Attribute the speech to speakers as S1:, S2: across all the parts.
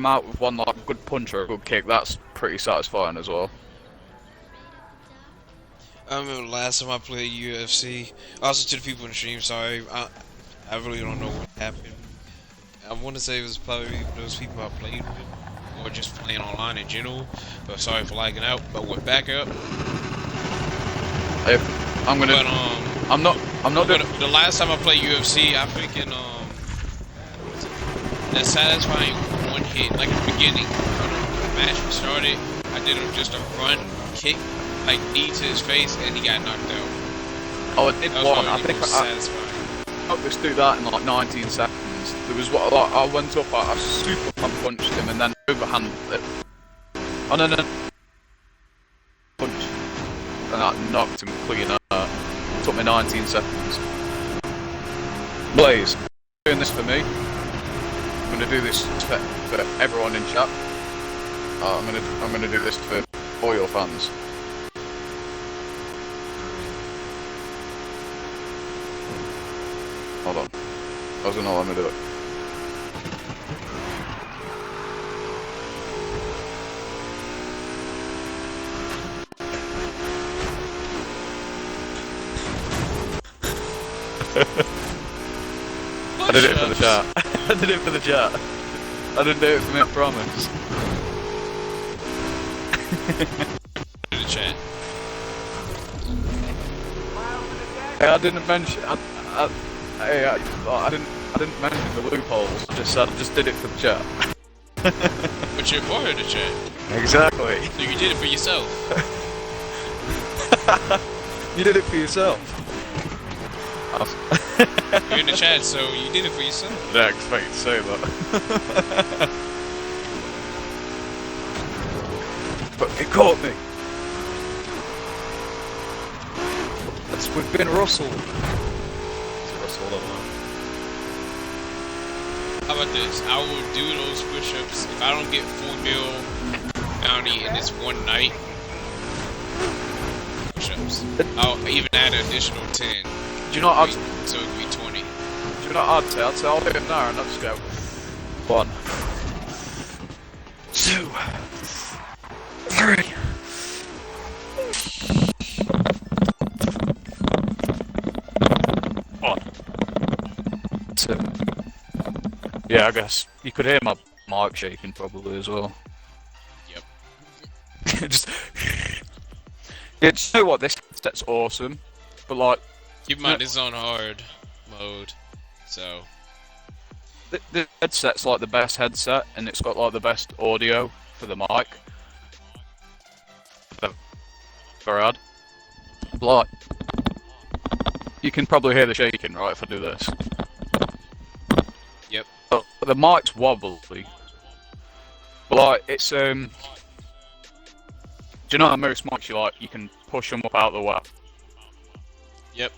S1: them out with one like good punch or a good kick, that's pretty satisfying as well.
S2: I remember the last time I played UFC. Also, to the people in the stream, sorry, I really don't know what happened. I want to say it was probably those people I played with, or just playing online in general. But sorry for lagging out. But we're back up.
S1: I'm gonna.
S2: But
S1: I'm not doing.
S2: the last time I played UFC, I freaking that satisfying one hit, like at the beginning, when the match started, I did just a run kick, like knee to his face, and he got knocked out.
S1: Oh, I did one. I think
S2: satisfying.
S1: I just do that in like 19 seconds. There was what like, I went up, I super punched him, and then overhanded it. And then punch, and that knocked him clean out. It took me 19 seconds. Blaze, doing this for me. I'm gonna do this for everyone in chat. I'm gonna do this for all your fans. Hold on. I was gonna let me do it. I did it for the chat. I did it for the chat. I didn't do it for me, I promise.
S2: In the chat.
S1: Hey, I didn't mention. I didn't mention the loopholes. I just did it for the chat.
S2: But you're part of the chat.
S1: Exactly.
S2: So you did it for yourself.
S1: You did it for yourself.
S2: You're in the chat, so you did it for yourself.
S1: I didn't expect you to say that. But it caught me. We've been rustled.
S2: How about this? I will do those push-ups if I don't get full meal bounty in this one night. Push-ups. I'll even add an additional 10.
S1: Do you know what
S2: so it'd be 20.
S1: Do you know what I'd say? I'd say I'll do it now and I'll just go 1, 2, 3. Yeah, I guess you could hear my mic shaking probably as well.
S2: Yep.
S1: Just yeah, do you know what? This headset's awesome, but like,
S2: keep in mind this is on hard mode, so
S1: the headset's like the best headset, and it's got like the best audio for the mic I've ever had. Like, you can probably hear the shaking, right? If I do this.
S2: Yep.
S1: But the mic's wobbly. But like, it's do you know how most mics you can push them up out the way?
S2: Yep.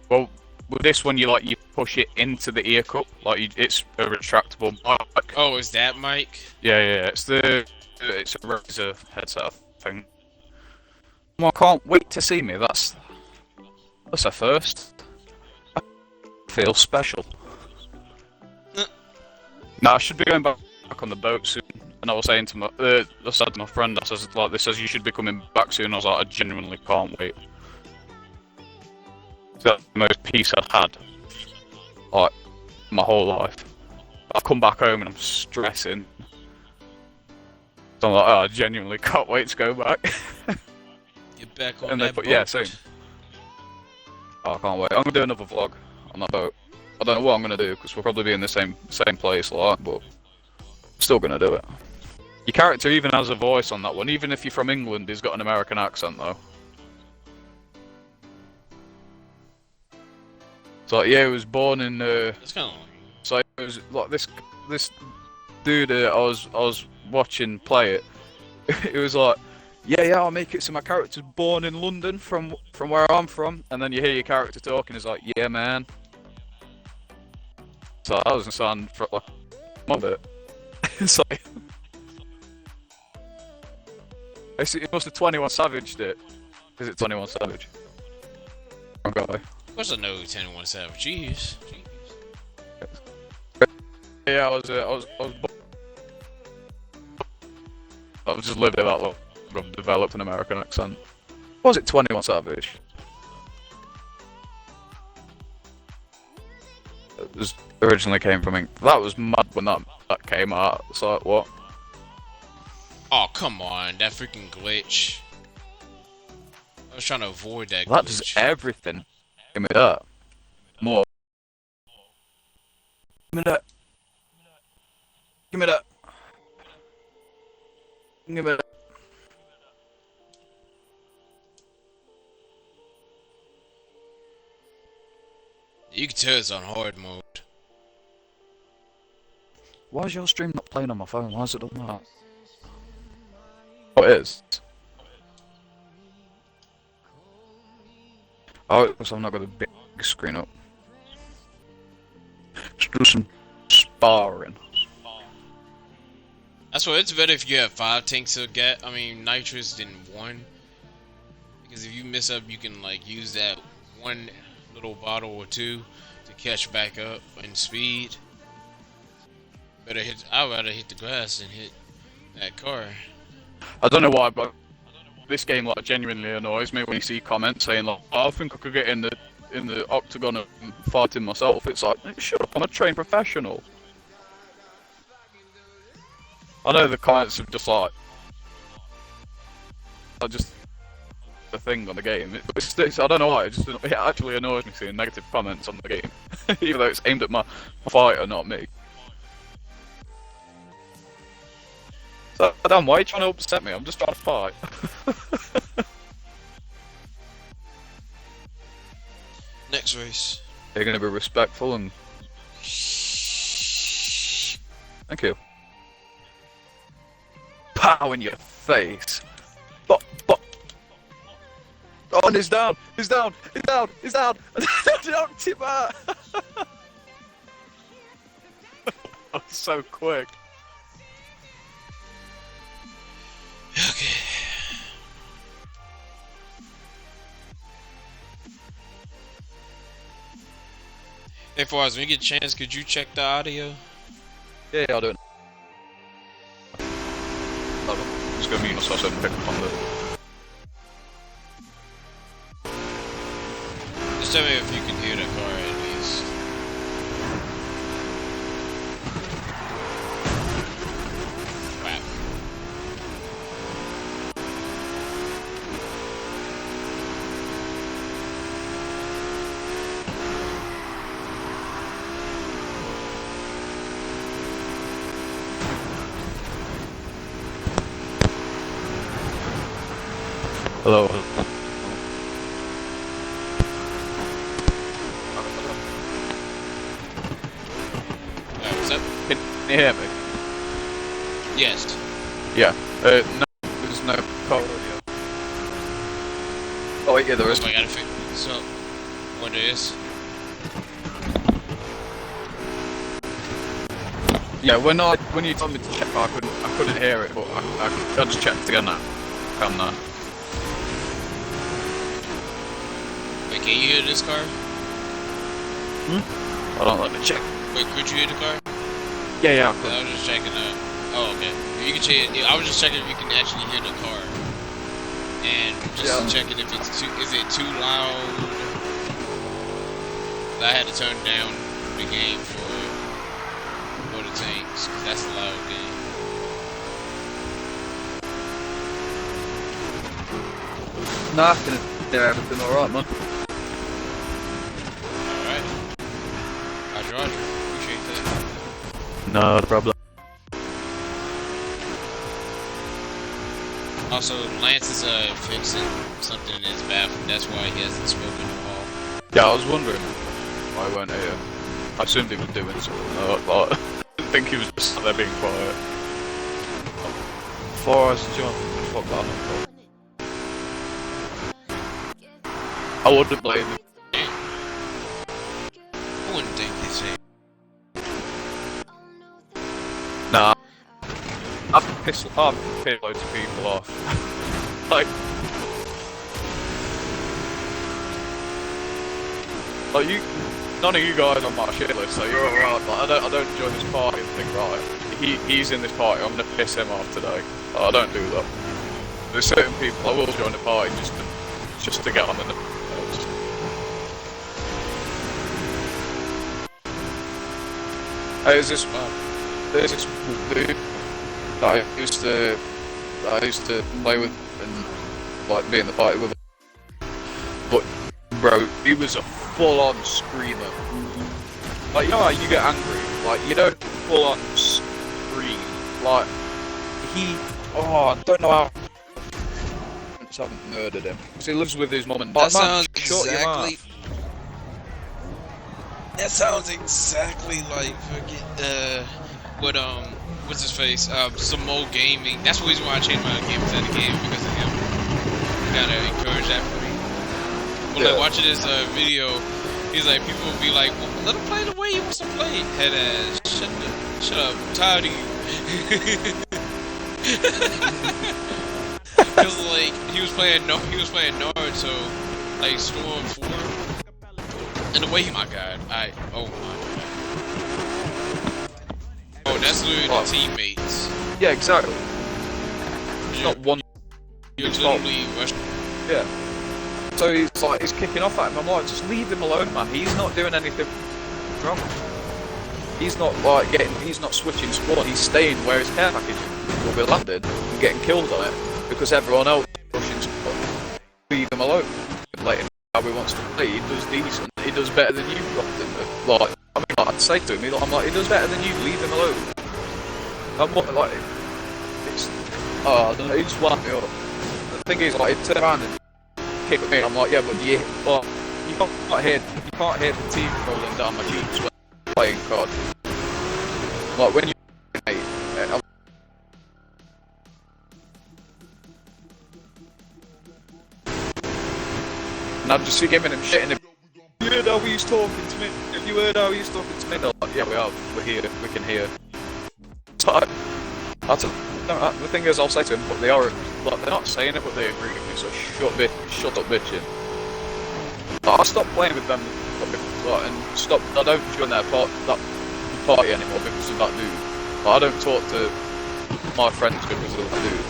S1: Well, with this one you push it into the ear cup, it's a retractable mic.
S2: Oh, is that mic?
S1: Yeah, it's a Razer headset thing. Well, I can't wait to see me. That's a first. I feel special. Now I should be going back on the boat soon. And I was saying to I said to my friend, I says like, this says you should be coming back soon. I was like, I genuinely can't wait. That's the most peace I've had, like, my whole life. I've come back home and I'm stressing. So I'm like, oh, I genuinely can't wait to go back.
S2: Get back on
S1: and
S2: that boat.
S1: Yeah, same. Oh, I can't wait. I'm gonna do another vlog on that boat. I don't know what I'm gonna do because we'll probably be in the same place, like, but I'm still gonna do it. Your character even has a voice on that one, even if you're from England. He's got an American accent though. So yeah, he was born in.
S2: That's kind of like...
S1: So it was like this dude I was watching play it. It was like, yeah, I'll make it so my character's born in London from where I'm from, and then you hear your character talking. It's like, yeah, man. So that doesn't sound for like a bit. It's like it must have 21 Savaged it. Is it 21 Savage? Wrong guy.
S2: Of course I know 21 Savage. Jeez.
S1: Yeah, I was I've just lived here that long. I've developed an American accent. What was it, 21 Savage? It was originally came from England. That was mad when that came out. It's like, what?
S2: Oh, come on, that freaking glitch. I was trying to avoid that glitch.
S1: That does everything. Give me that. More. Give me that. Give me that. Give me that.
S2: You can tell it's on hard mode.
S1: Why is your stream not playing on my phone? Why is it done that? Oh, it is. Oh, because I've not got a big screen up. Let's do some sparring.
S2: That's why it's better if you have 5 tanks to get. I mean, nitrous than 1. Because if you miss up, you can like use that 1 little bottle or 2 to catch back up in speed. I'd rather hit the grass than hit that car.
S1: I don't know why, but this game like genuinely annoys me when you see comments saying like, oh, I think I could get in the octagon and fighting myself. It's like, shut up, I'm a trained professional. I know the comments are just like, the thing on the game. I don't know why. It actually annoys me seeing negative comments on the game, even though it's aimed at my fighter, not me. So, damn, why are you trying to upset me? I'm just trying to fight.
S2: Next race.
S1: You're gonna be respectful and. Thank you. Pow in your face. But. Oh, and he's down! He's down! He's down! He's down! Knocked him out! That's so quick.
S2: Okay. Hey, Forrest, when you get a chance, could you check the audio?
S1: Yeah, I'll do it. Hold on. I'm just gonna mute myself so I can pick up on the.
S2: Just tell me if you can hear the car at least. Crap.
S1: Hello.
S2: What's up?
S1: Can you hear me?
S2: Yes.
S1: Yeah. No, there's no call audio. Oh wait, yeah, there is.
S2: I gotta fix. So, what it is?
S1: Yeah, when you told me to check, I couldn't hear it, but I just checked again now. Can now.
S2: Wait, can you hear this car?
S1: Hold on, let me check.
S2: Wait, could you hear the car?
S1: Yeah.
S2: I was just checking oh, okay. You can check. I was just checking if you can actually hear the car, and just checking if it's is it too loud. I had to turn down the game for the tanks because that's a loud game.
S1: Nah, I can hear everything alright, man.
S2: Alright. Roger. Appreciate that.
S1: No problem.
S2: Also, Lance is fixing something in his bathroom. That's why he hasn't spoken at all.
S1: Yeah, I was wondering why he weren't here. I assumed he was doing something. I didn't think he was just sat there being quiet. Forrest John, fuck that up. I wouldn't blame him.
S2: I wouldn't think the same.
S1: Nah. I've pissed loads of people off. like you, none of you guys on my shit list, so you're alright. Like, I don't join this party and think, right, he's in this party, I'm gonna piss him off today. I don't do that. There's certain people I will join the party just to get on the nerves. There's this dude that I used to play with and like be in the party with. But bro, he was a full-on screamer. Like, you know how you get angry? Like, you don't full-on scream. Like, I don't know how I haven't murdered him. Because he lives with his mum and dad.
S2: That sounds exactly like what's his face? Some old gaming. That's the reason why I changed my game to the game, because of him. Gotta encourage that for me. But like watching this video, he's like, people will be like, well, let him play the way he wants to play. Head ass, shut up, I'm tired of you. Cause like he was playing Naruto, like Storm 4, and the way oh my god. Oh, that's literally the teammates.
S1: Yeah, exactly. It's not one.
S2: You're literally rushing.
S1: Yeah. So he's kicking off at him. I'm like, just leave him alone, man. He's not doing anything wrong. He's not he's not switching squad. He's staying where his care package will be landed and getting killed on it because everyone else is rushing squad. Leave him alone. Let him how he wants to play. He does decent. He does better than you. Like, I mean, I'd say to him, I'm like, he does better than you. Leave him alone. I'm what like it's. I don't know. He just wound me up. The thing is, like, he turned around and kick at me. I'm like, yeah, but you can't hear the team rolling down my cheeks when I'm playing COD. Like when you, and I'm just giving him shit, and you heard how he's talking to me. If you heard how he's talking to me, they're like, yeah, we are. We're here. We can hear. So the thing is, I'll say to him, but they are, like, they're not saying it, but they agree with me. So shut up, bitching. I stopped playing with them, and stop. I don't join that party anymore because of that dude. Like, I don't talk to my friends because of that dude.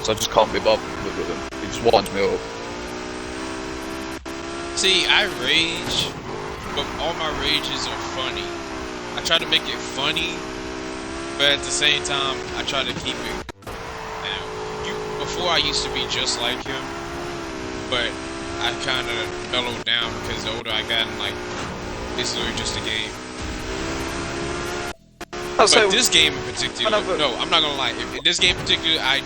S1: So I just can't be bothered with him. He just winds me up.
S2: See, I rage, but all my rages are funny. I try to make it funny, but at the same time, I try to keep it. Now, before I used to be just like him, but I kind of mellowed down because the older I got, and like, it's literally just a game. But this game in particular, no, I'm not gonna lie. In this game in particular, I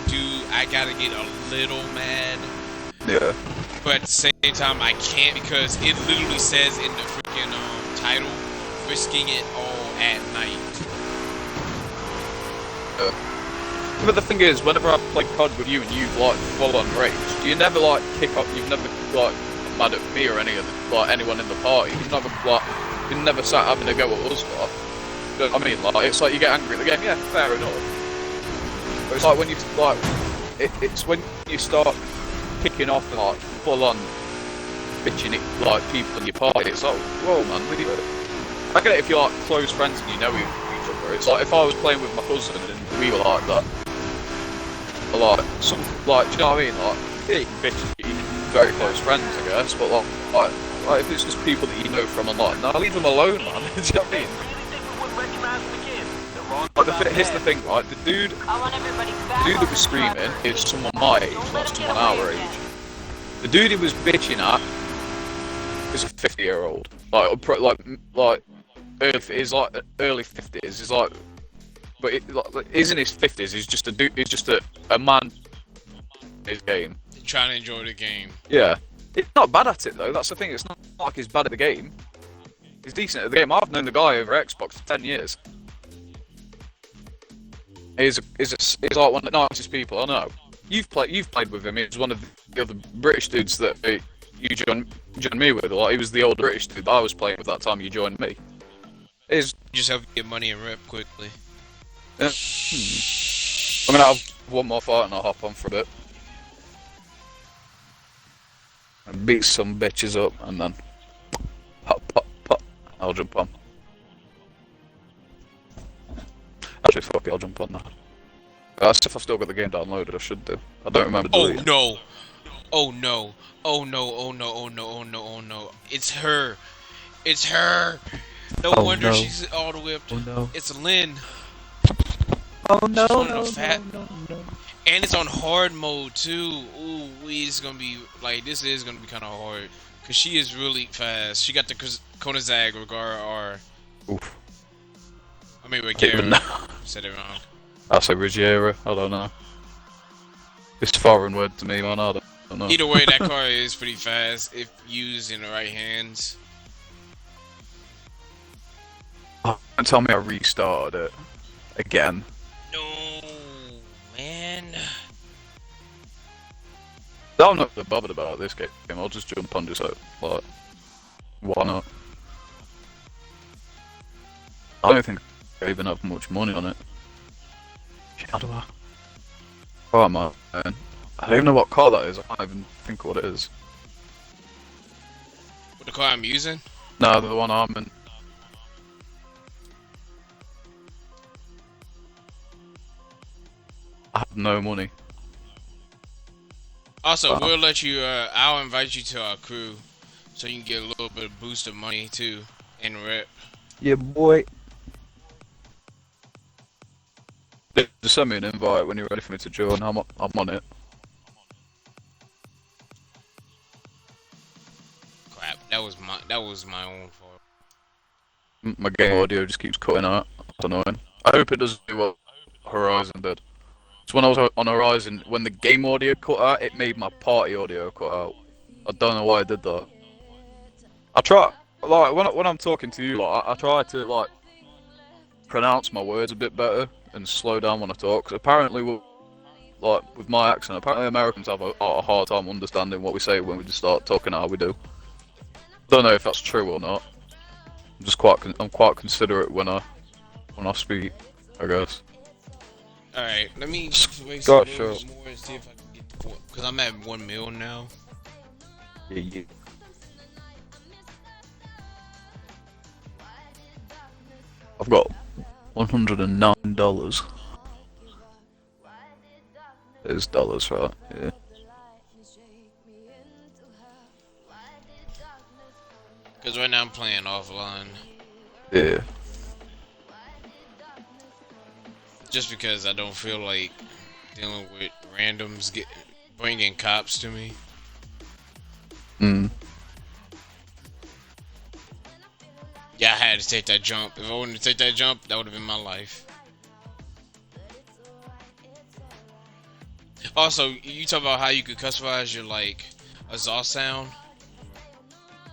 S2: gotta get a little mad.
S1: Yeah.
S2: But at the same time, I can't because it literally says in the freaking title, risking it all at night.
S1: But the thing is, whenever I play COD with you and you've like full on rage, you never like kick up. You've never like mad at me or anyone in the party. You've never sat having a go at us. Like, I mean, like, it's like you get angry at the game. Yeah, fair enough. But it's like when you it's when you start kicking off like full on bitching it like people in your party. It's like, whoa, man, I get it if you're like close friends and you know each other. It's like if I was playing with my cousin and we were like that. Do you know what I mean? Like, yeah, you can bitch, you can be very close friends, I guess, but like if it's just people that you know from online, now leave them alone, man. Do you know what I mean? Like here's the thing, right? The dude that was screaming is someone my age, not someone our age. The dude he was bitching at is a 50-year-old, he's like early 50s. He's like, but he's in his 50s. He's just a dude. He's just a man. In his game.
S2: He's trying to enjoy the game.
S1: Yeah, he's not bad at it though. That's the thing. It's not like he's bad at the game. He's decent at the game. I've known the guy over Xbox for 10 years. He's like one of the nicest people I know. You've played with him. He's one of the other British dudes that you joined me with. Like, he was the old British dude that I was playing with that time you joined me.
S2: Just help you get money and rep quickly.
S1: Yeah. I'm gonna have one more fight and I'll hop on for a bit. And beat some bitches up and then pop, I'll jump on. Actually, fuck it, I'll jump on that. That's if I've still got the game downloaded, I should do. I don't remember
S2: Oh
S1: deleting.
S2: no! Oh no! Oh no! Oh no! Oh no! Oh no! Oh no! It's her! It's her! No
S1: Oh,
S2: wonder
S1: no.
S2: she's all the way up to.
S1: Oh no.
S2: It's Lynn.
S1: Oh no,
S2: She's one
S1: no,
S2: of the fat.
S1: no, no, no.
S2: And it's on hard mode too. Ooh, it's gonna be like this is gonna be kind of hard because she is really fast. She got the Konazag Regara R.
S1: Oof.
S2: I mean,
S1: Even
S2: Regara. Said it wrong.
S1: I say Rigiera, I don't know. It's a foreign word to me, man, I don't know.
S2: Either way, that car is pretty fast if used in the right hands.
S1: Oh, don't tell me I restarted it. Again.
S2: No, man.
S1: I'm not really bothered about this game, I'll just jump on just like, why not? I don't think I even have much money on it. How do I? Oh man, I don't even know what car that is, I can't even think what it is.
S2: What the car I'm using?
S1: No, the one I'm in. I have no money.
S2: Also,
S1: Wow.
S2: we'll let you. I'll invite you to our crew, so you can get a little bit of boost of money too, and rep.
S1: Yeah, boy. Just send me an invite when you're ready for me to join. I'm on it.
S2: Crap, that was my own fault.
S1: My game audio just keeps cutting out. That's annoying. I hope it doesn't do what Horizon did. So when I was on Horizon, when the game audio cut out, it made my party audio cut out. I don't know why I did that. I try, like, when I'm talking to you, like, I try to, like, pronounce my words a bit better and slow down when I talk. 'Cause apparently, with my accent, apparently Americans have a hard time understanding what we say when we just start talking how we do. Don't know if that's true or not. I'm just I'm quite considerate when I speak, I guess.
S2: All right, let me wait a
S1: Got
S2: little
S1: sure.
S2: bit more and see if I can get because I'm at 1 mil now.
S1: Yeah. I've got $109. There's dollars, right? Yeah.
S2: Because right now I'm playing offline.
S1: Yeah.
S2: Just because I don't feel like dealing with randoms bringing cops to me.
S1: Mm.
S2: Yeah, I had to take that jump. If I wouldn't take that jump, that would have been my life. Also, you talk about how you could customize your like exhaust sound.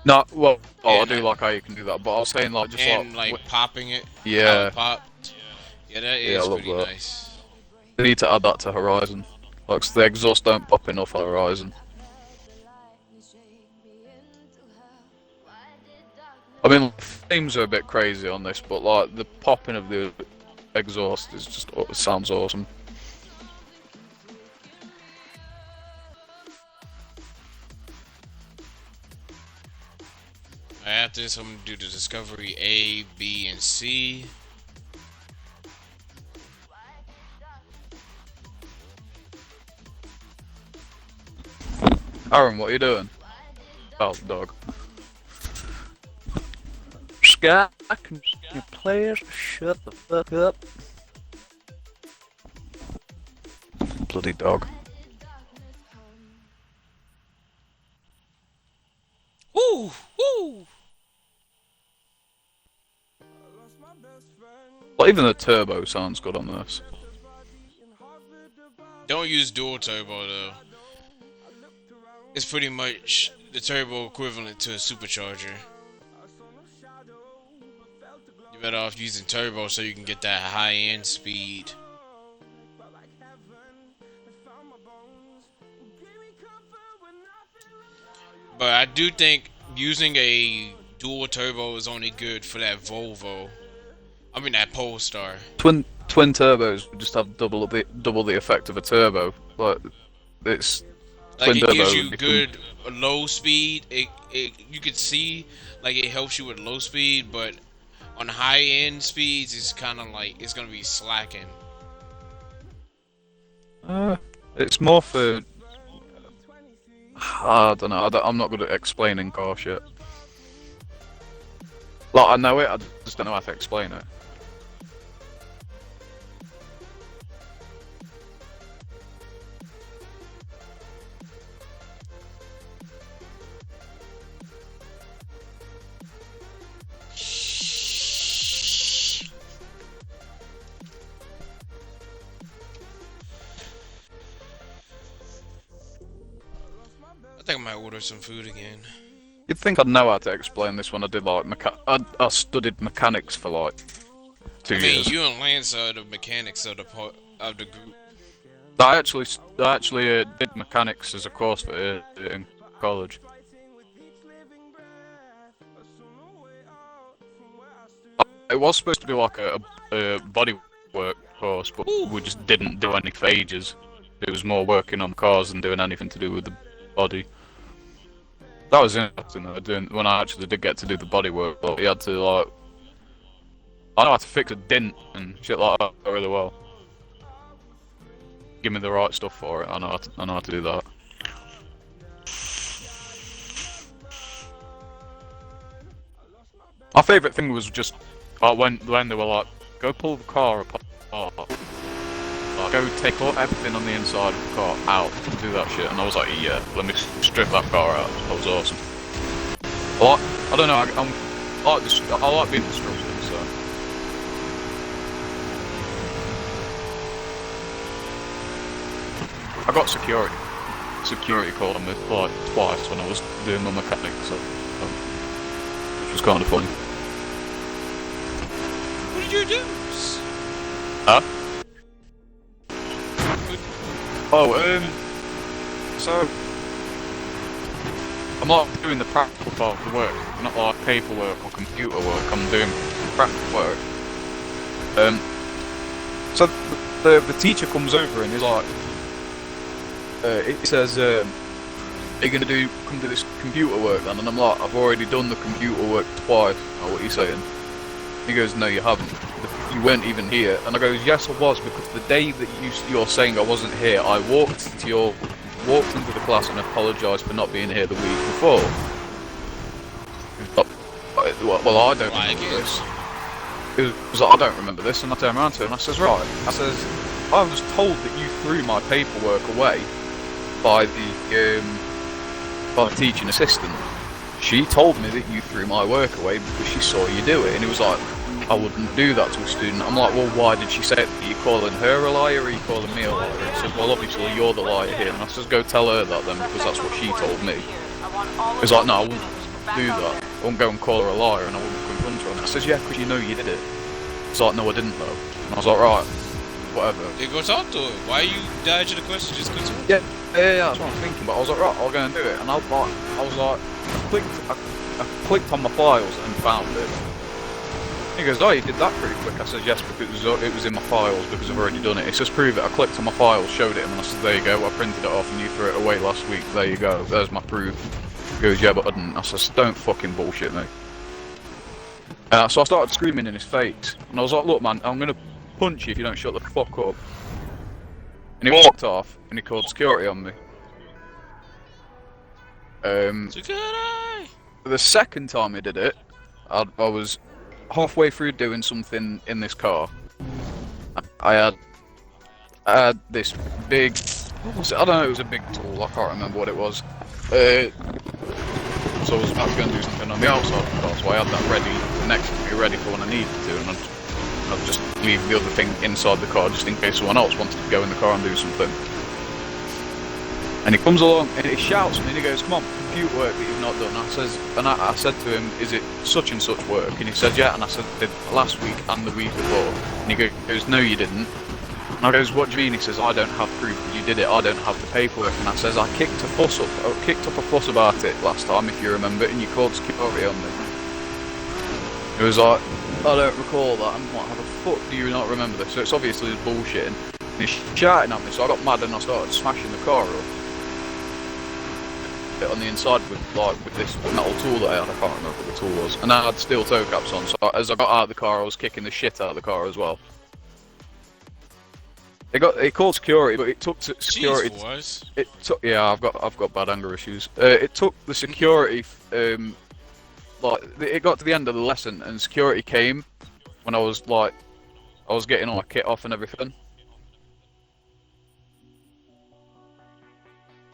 S1: No, well, I
S2: And
S1: do like how you can do that, but I was saying like just
S2: and
S1: like,
S2: like popping it. How
S1: yeah,
S2: it popped. Yeah, that
S1: Yeah, I
S2: is
S1: love
S2: pretty
S1: that.
S2: nice.
S1: they need to add that to Horizon. Like, 'cause the exhaust don't pop enough on Horizon. I mean, themes are a bit crazy on this, but like the popping of the exhaust is just it sounds awesome.
S2: After this, I'm gonna do the Discovery A, B, and C.
S1: Aaron, what are you doing? Oh, dog. Scott, can you please shut the fuck up? Bloody dog.
S2: Woo! Woo!
S1: Well, even the turbo sounds good on this.
S2: Don't use dual turbo though. It's pretty much the turbo equivalent to a supercharger. You're better off using turbo so you can get that high-end speed. But I do think using a dual turbo is only good for that Volvo. I mean that Polestar.
S1: Twin turbos would just have double the effect of a turbo. Like it's
S2: Like
S1: twin
S2: it
S1: turbo
S2: gives
S1: would
S2: you
S1: become-
S2: good low speed. It you could see like it helps you with low speed, but on high end speeds, it's kind of like it's gonna be slacking.
S1: It's more for. I don't know. I'm not good at explaining car shit. Like I know it, I just don't know how to explain it.
S2: I think I might order some food again.
S1: You'd think I'd know how to explain this when I did like I studied mechanics for like 2 years.
S2: You and Lance are the mechanics of the group.
S1: I actually did mechanics as a course for in college. It was supposed to be like a bodywork course, but we just didn't do any for ages. It was more working on cars than doing anything to do with the body. That was interesting though, when I actually did get to do the bodywork, but you had to like... I know how to fix a dent and shit like that really well. Give me the right stuff for it, I know how to do that. My favourite thing was just when they were like, go pull the car apart. Like, go take everything on the inside of the car out and do that shit. And I was like, yeah, let me strip that car out. That was awesome. I don't know, I like being destructive, so. I got security called on me like twice when I was doing my mechanics, so which was kind of funny.
S2: What did you do?
S1: Huh? Oh, so I'm not doing the practical part of the work, not like paperwork or computer work. I'm doing practical work. So the teacher comes over and he's like, it says, "Are you gonna come do this computer work then?" And I'm like, "I've already done the computer work twice." Oh, what are you saying? He goes, "No, you haven't. You weren't even here." And I goes, "Yes, I was, because the day that you're saying I wasn't here, I walked into the class and apologised for not being here the week before." Well, I don't remember this. He was like, "I don't remember this," and I turned around to him and I says, "Right," I says, "I was told that you threw my paperwork away by the teaching assistant. She told me that you threw my work away because she saw you do it." And he was like, "I wouldn't do that to a student." I'm like, "Well, why did she say it? Are you calling her a liar or are you calling me a liar?" He said, "Well, obviously you're the liar here." And I says, "Go tell her that then, because that's what she told me." He was like, "No, I wouldn't do that. I wouldn't go and call her a liar and I wouldn't confront her." And I says, "Yeah, because you know you did it." He's like, "No, I didn't though." And I was like, "Right, whatever."
S2: They go talk to her. Why you dodging the question? Just go talk.
S1: Yeah, that's what I'm thinking. But I was like, "Right, I'll go and do it." And I was like, I clicked on my files and found it. He goes, "Oh, you did that pretty quick." I said, "Yes, because it was in my files because I've already done it." He says, "Prove it." I clicked on my files, showed it him, and I said, "There you go. I printed it off and you threw it away last week. There you go. There's my proof." He goes, "Yeah, but I didn't." I says, "Don't fucking bullshit me." So I started screaming in his face, and I was like, "Look, man, I'm gonna punch you if you don't shut the fuck up." And he walked off, and he called security on me.
S2: Security!
S1: The second time he did it, I was halfway through doing something in this car. I had this big, I don't know, it was a big tool, I can't remember what it was. So I was about to go and do something on the outside of the car, so I had that ready next to me, ready for when I needed to, and I'd just leave the other thing inside the car just in case someone else wanted to go in the car and do something. And he comes along and he shouts at me and he goes, "Come on, computer work that you've not done." I said to him, "Is it such and such work?" And he said, "Yeah." And I said, "Did last week and the week before." And he goes, "No, you didn't." And I goes, "What do you mean?" He says, "I don't have proof that you did it. I don't have the paperwork." And I says, "I kicked up a fuss about it last time, if you remember, and you called security on me." He was like, "I don't recall that." I'm like, "How the fuck do you not remember this?" So it's obviously his bullshitting. And he's shouting at me, so I got mad and I started smashing the car up. it on the inside with this metal tool that I had. I can't remember what the tool was. And I had steel toe caps on, so as I got out of the car, I was kicking the shit out of the car as well. It called security, but it took security.
S2: Jeez,
S1: It took, yeah, I've got bad anger issues. It took the security, it got to the end of the lesson, and security came when I was getting all my kit off and everything.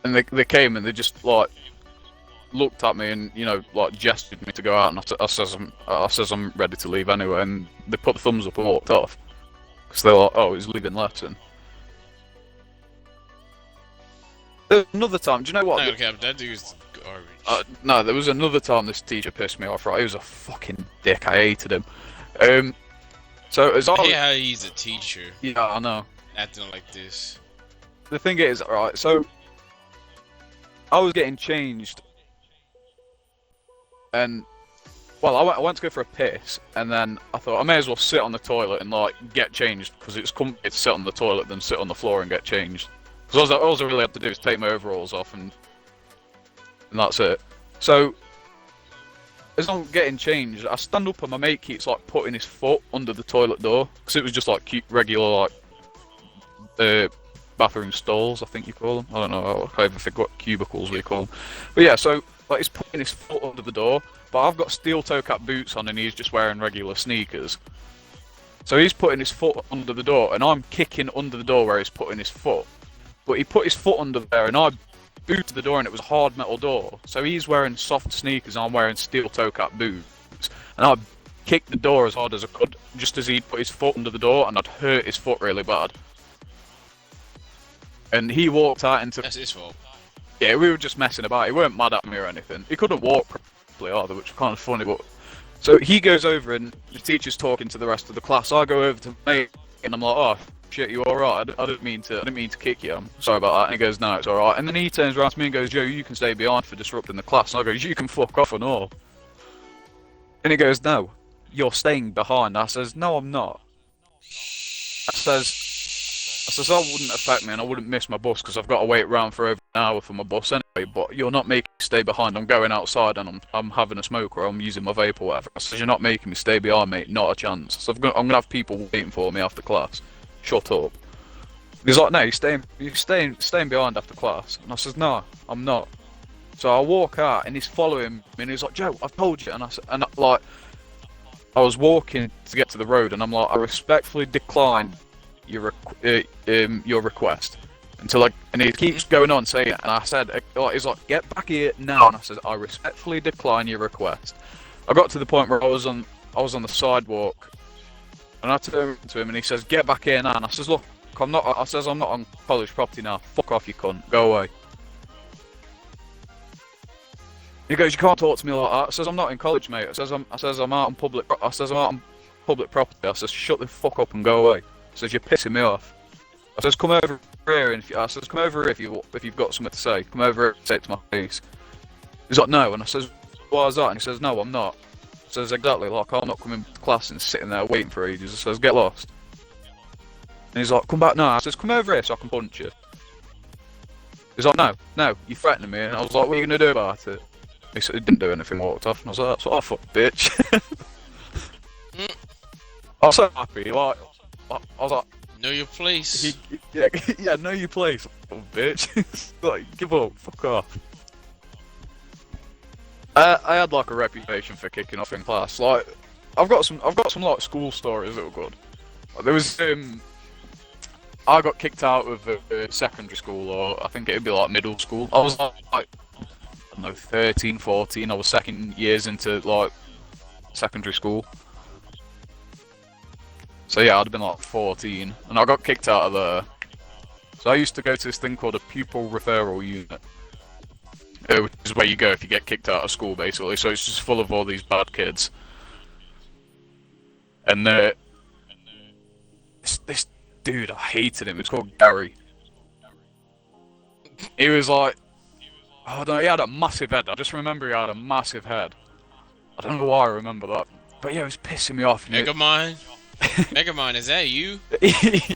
S1: And they came and they just looked at me and gestured me to go out, and I says I'm ready to leave anyway, and they put the thumbs up and walked off because they're like, oh, he's leaving lesson. There was another time, do you know what?
S2: No, okay, that dude's garbage.
S1: No, there was another time this teacher pissed me off. Right, he was a fucking dick. I hated him. So as I
S2: hate how he's a teacher.
S1: Yeah, I know.
S2: Acting like this.
S1: The thing is, right, so I was getting changed, and well, I went to go for a piss, and then I thought I may as well sit on the toilet and get changed because it's comfier to sit on the toilet than sit on the floor and get changed. Because all I really had to do is take my overalls off and that's it. So as I'm getting changed, I stand up and my mate keeps putting his foot under the toilet door because it was just regular bathroom stalls, I think you call them. I don't know. I can't even think what cubicles we call them. But yeah, so he's putting his foot under the door, but I've got steel toe cap boots on and he's just wearing regular sneakers. So he's putting his foot under the door and I'm kicking under the door where he's putting his foot. But he put his foot under there and I booted the door and it was a hard metal door. So he's wearing soft sneakers and I'm wearing steel toe cap boots. And I kicked the door as hard as I could just as he'd put his foot under the door and I'd hurt his foot really bad. And he walked out into...
S2: That's his fault.
S1: Yeah, we were just messing about. He weren't mad at me or anything. He couldn't walk properly either, which was kind of funny. But so he goes over and the teacher's talking to the rest of the class. I go over to mate and I'm like, oh shit, you alright? I didn't mean to kick you. I'm sorry about that. And he goes, no, it's alright. And then he turns around to me and goes, Joe, you can stay behind for disrupting the class. And I go, you can fuck off and all. And he goes, no, you're staying behind. I says, no, I'm not. I says that wouldn't affect me and I wouldn't miss my bus because I've got to wait around for over an hour for my bus anyway, but you're not making me stay behind. I'm going outside and I'm having a smoke or I'm using my vape or whatever. I says, you're not making me stay behind, mate, not a chance. So I'm going to have people waiting for me after class. Shut up. He's like, no, you're staying behind after class. And I says, no, I'm not. So I walk out and he's following me and he's like, Joe, I've told you. And I was walking to get to the road and I'm like, I respectfully decline your request and he keeps going on saying it, and I said, he's like, get back here now, and I said, I respectfully decline your request. I got to the point where I was on the sidewalk and I turned to him and he says, get back here now, and I says, look, I'm not on college property now, fuck off you cunt, go away. He goes, you can't talk to me like that. I says, I'm not in college, mate. I says I'm out on public property. I says, shut the fuck up and go away. Says, you're pissing me off. I says, come over here, and come over here if you've got something to say. Come over here and say it to my face. He's like, no, and I says, why is that? And he says, no, I'm not. I says, exactly, I'm not coming to class and sitting there waiting for ages. I says, get lost. And he's like, come back now. I says, come over here so I can punch you. He's like, no, you're threatening me. And I was like, what are you going to do about it? He said, he didn't do anything, walked off, and I was like, that's what I thought, bitch. I was so happy, I was like,
S2: know your place.
S1: Yeah, know your place, bitch. Give up, fuck off. I had a reputation for kicking off in class. I've got some school stories that were good. There was I got kicked out of secondary school, or I think it'd be middle school. I was I don't know, 13, 14. I was second years into secondary school. So yeah, I'd have been 14, and I got kicked out of there. So I used to go to this thing called a pupil referral unit, which is where you go if you get kicked out of school, basically. So it's just full of all these bad kids. And this dude, I hated him. It's called Gary. He was I don't know, he had a massive head. I just remember he had a massive head. I don't know why I remember that. But yeah, it was pissing me off.
S2: Megamind? Megamind, is that you?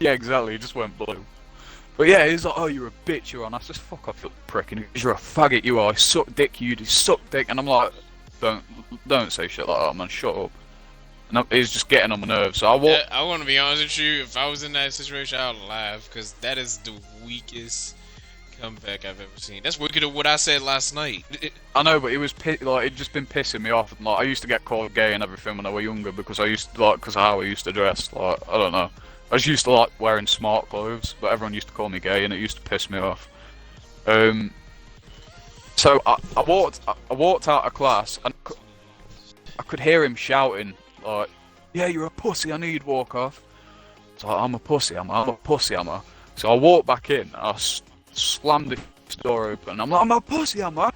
S1: Yeah, exactly. He just went blue. But yeah, he's like, oh, you're a bitch, you are. And I said, fuck off, you prick. And he goes, you're a faggot, you are. Suck dick, you suck dick. And I'm like, don't say shit like that, man. Shut up. And he's just getting on my nerves. So I walk.
S2: I want to be honest with you. If I was in that situation, I would laugh because that is the weakest comeback I've ever seen. That's wicked of what I said last night.
S1: I know, but it was like it'd just been pissing me off. Like I used to get called gay and everything when I was younger because I used to because of how I used to dress. Like I don't know. I just used to like wearing smart clothes, but everyone used to call me gay, and it used to piss me off. So I walked out of class, and I could hear him shouting like, "Yeah, you're a pussy. I knew you'd walk off." So I'm a pussy. I'm a pussy. So I walked back in. And I slammed the door open. I'm like, "I'm a pussy. Am I?"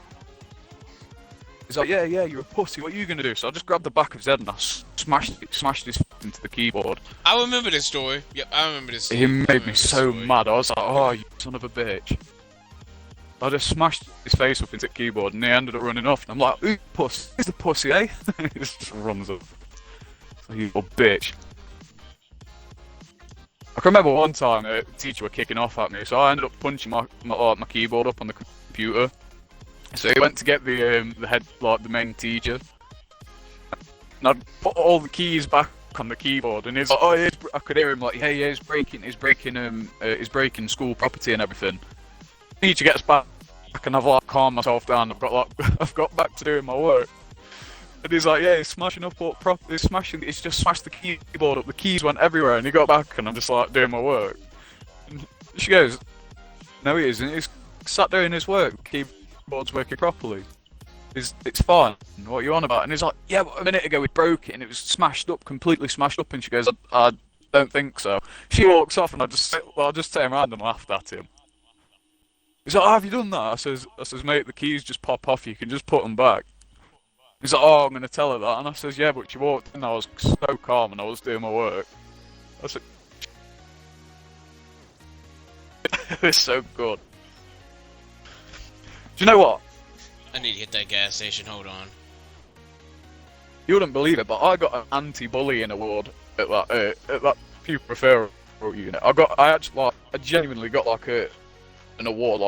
S1: He's like, yeah, you're a pussy. What are you gonna do? So I just grabbed the back of his head and I smashed his into the keyboard.
S2: I remember this story. Yeah, I remember this.
S1: He made me so mad. I was like, oh, you son of a bitch. I just smashed his face up into the keyboard and he ended up running off. And I'm like, ooh, puss. He's the pussy, eh? He just runs up. So you little bitch. I can remember one time the teacher were kicking off at me, so I ended up punching my keyboard up on the computer. So he went to get the head, like the main teacher, and I'd put all the keys back on the keyboard, and he's like, "Oh, I could hear him like, hey, yeah, he's breaking school property and everything." The teacher gets back, and I've like calmed myself down. I've got back to doing my work, and he's like, "Yeah, he's smashing up all property. He's just smashed the keyboard up. The keys went everywhere." And he got back, and I'm just like doing my work. And she goes, "No, he isn't. He's sat doing his work. Keyboard's working properly. It's fine. What are you on about?" And he's like, "Yeah, but a minute ago we broke it and it was smashed up, completely smashed up." And she goes, I don't think so." She walks off and I just turn around and laughed at him. He's like, "Oh, have you done that?" I says, "Mate, the keys just pop off. You can just put them back." He's like, "Oh, I'm going to tell her that." And I says, "Yeah, but she walked in, I was so calm and I was doing my work." I said, it's so good. Do you know what?
S2: I need to hit that gas station. Hold on.
S1: You wouldn't believe it, but I got an anti-bullying award at that pupil referral unit. I genuinely got like an award,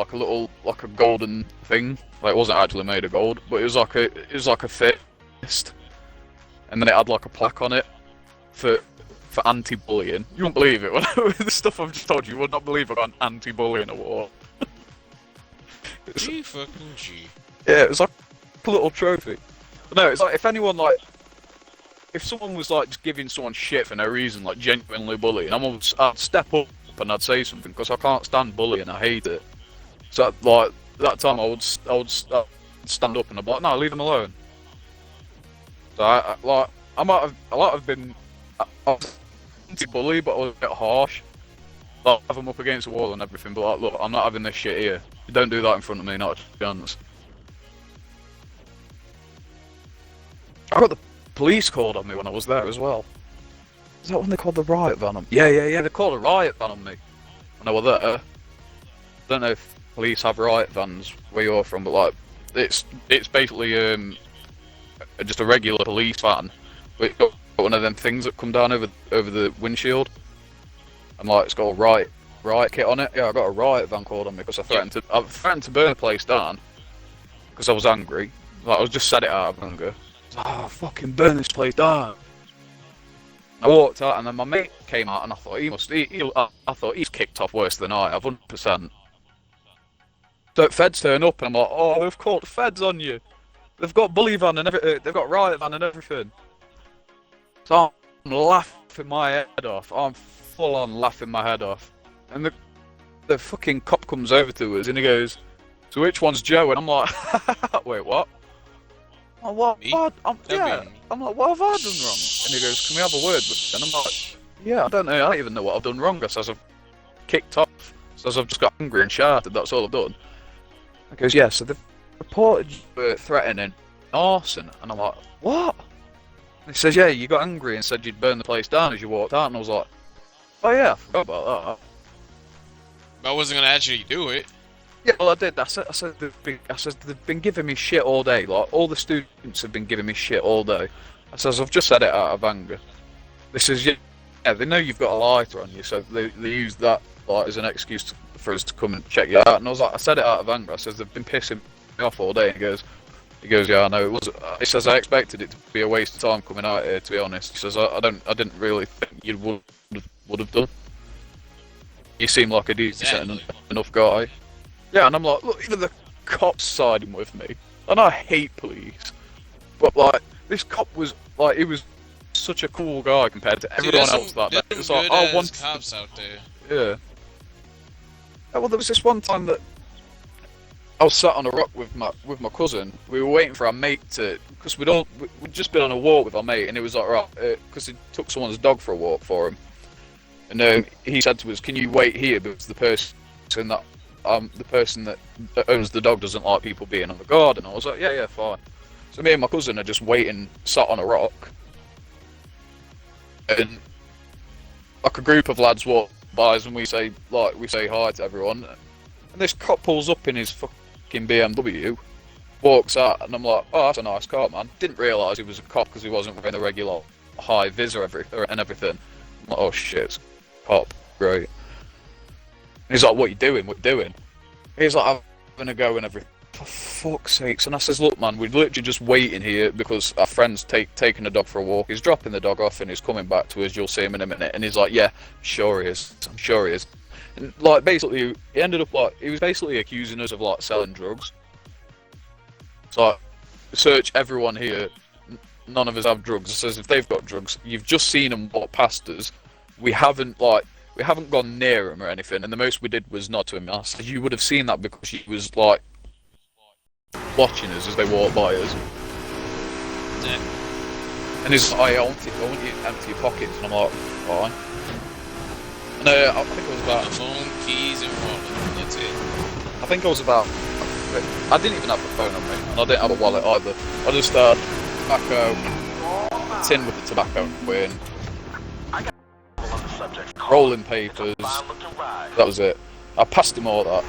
S1: like a golden thing. Like it wasn't actually made of gold, but it was like a fist, and then it had like a plaque on it for anti-bullying. You wouldn't believe it. The stuff I've just told you, you would not believe I got an anti-bullying award.
S2: G fucking G.
S1: Yeah, it was like a little trophy. But no, it's like if someone was like just giving someone shit for no reason, like genuinely bullying, I'd step up and I'd say something because I can't stand bullying. I hate it. So like that time I would stand up and I'd be like, "No, leave them alone." So I might have been anti-bully, but I was a bit harsh. Like, have them up against the wall and everything, but like, look, I'm not having this shit here. You don't do that in front of me, not a chance. I got the police called on me when I was there as well. Is that when they called the riot van on me? Yeah, they called a riot van on me when I was there. I don't know if police have riot vans where you're from, but like, it's basically just a regular police van. But it's got one of them things that come down over the windshield. And like it's got a riot kit on it. Yeah, I got a riot van called on me because I threatened to burn the place down because I was angry. Like I was just said it out of anger. I was like, "Oh, fucking burn this place down." I walked out and then my mate came out and I thought I thought he's kicked off worse than I have, 100%. So feds turn up and I'm like, "Oh, they've called feds on you. They've got bully van and everything. They've got riot van and everything." So I'm laughing my head off. I'm full on laughing my head off. And the fucking cop comes over to us and he goes, "So which one's Joe?" And I'm like, "Wait, what?" I'm like, "What? I'm like, "What have I done wrong?" And he goes, "Can we have a word with you?" And I'm like, "Yeah, I don't know. I don't even know what I've done wrong." I says, "I've kicked off." Says, "I've just got angry and shouted. That's all I've done." He goes, "Yeah, so they've reported you for threatening arson." And I'm like, "What?" And he says, "Yeah, you got angry and said you'd burn the place down as you walked out." And I was like, "Oh yeah, I forgot about that."
S2: But I wasn't gonna actually do it.
S1: Yeah, well I did. I said they've been giving me shit all day. Like all the students have been giving me shit all day. I says, "I've just said it out of anger." This is, "Yeah, Yeah, they know you've got a lighter on you, so they use that like as an excuse for us to come and check you out. And I was like, I said it out of anger. I says they've been pissing me off all day. And he goes, yeah, I know. It was. He says I expected it to be a waste of time coming out here. To be honest, he says I didn't really think you would have done. You seem like a decent enough guy. Yeah, and I'm like, look, even the cops siding with me, and I hate police, but like this cop was like, he was such a cool guy compared to everyone else that day. It's like, I want
S2: cops out there.
S1: Yeah. Well, there was this one time that I was sat on a rock with my cousin. We were waiting for our mate to, because we'd just been on a walk with our mate, and it was like, right, because he took someone's dog for a walk for him, and he said to us, "Can you wait here because the person that owns the dog doesn't like people being on the guard." And I was like, yeah, fine. So me and my cousin are just waiting, sat on a rock, and like a group of lads walk by us, and we say hi to everyone, and this cop pulls up in his fucking BMW, walks out, and I'm like, oh, that's a nice car, man. Didn't realise he was a cop because he wasn't wearing a regular high vis and everything. I'm like, oh shit, cop, great. And he's like, what you doing? What you doing? He's like, I'm gonna go and everything. For fuck's sakes. And I says, look man, we're literally just waiting here because our friend's taking the dog for a walk. He's dropping the dog off and he's coming back to us. You'll see him in a minute. And he's like, yeah, sure he is. I'm sure he is. And like, basically, he ended up like, he was basically accusing us of like selling drugs. So like, search everyone here. None of us have drugs. It says if they've got drugs, you've just seen them walk past us. We haven't gone near him or anything, and the most we did was nod to him. I said, you would have seen that because he was like watching us as they walked by us.
S2: Yeah.
S1: And he's like, I want you to empty your pockets, and I'm like, fine. And I think it was about
S2: the phone, keys, and wallet. That's it.
S1: I think it was about. I didn't even have the phone on me, and I didn't have a wallet either. I just had tobacco, a tin with the tobacco in, rolling papers. That was it. I passed him all that,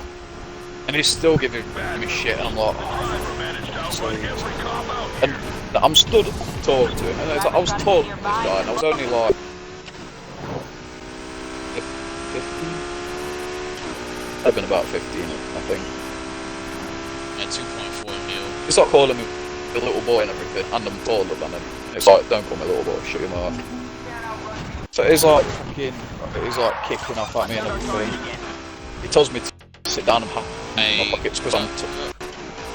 S1: and he's still giving me shit. And I'm like, and I'm stood talking to him, and I was talking to this guy, and I was only like 15. I've been about 15, I think.
S2: At 2.4 mil.
S1: It's like calling me a little boy and everything, and I'm taller than him. It's like, don't call me a little boy, shut him off. So he's like kicking off at me and everything. He tells me to sit down and have my pockets because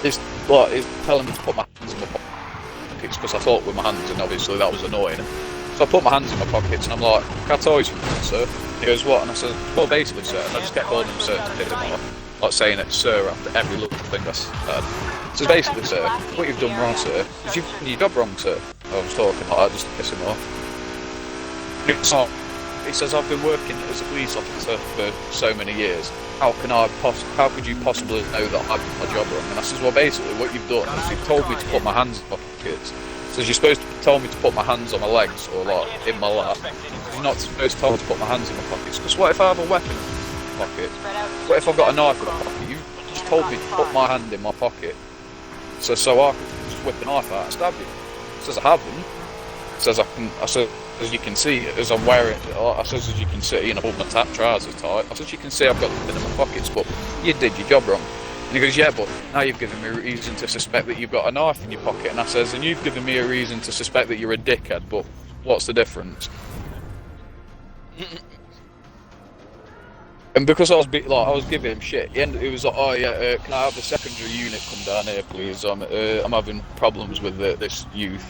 S1: he's telling me to put my hands in my pockets because I talk with my hands, and obviously that was annoying. So I put my hands in my pockets and I'm like, can I tell you something, sir? He goes, what? And I said, well, basically, sir. And I just kept calling him sir to piss him off, like saying it, sir, after every little thing I said. So basically, sir, what you've done wrong, sir, is you've done your job wrong, sir. I was talking like that just to piss him off. And it's not. He says, I've been working as a police officer for so many years. How could you possibly know that I've done my job wrong? And I says, well, basically, what you've done is you've told me to put my hands in my pockets. He says, you're supposed to tell me to put my hands on my legs or like in my lap. You're not supposed to tell me to put my hands in my pockets. Because what if I have a weapon in my pocket? What if I've got a knife in my pocket? You just told me to put my hand in my pocket. So I could just whip a knife out and stab you. He says, I haven't. He says, I said, as you can see, as I'm wearing, I says, as you can see, and I pulled my trousers tight. I said, you can see I've got them in my pockets, but you did your job wrong. And he goes, yeah, but now you've given me a reason to suspect that you've got a knife in your pocket. And I says, and you've given me a reason to suspect that you're a dickhead, but what's the difference? And because I was giving him shit, he was like, oh yeah, can I have the secondary unit come down here, please? I'm having problems with this youth.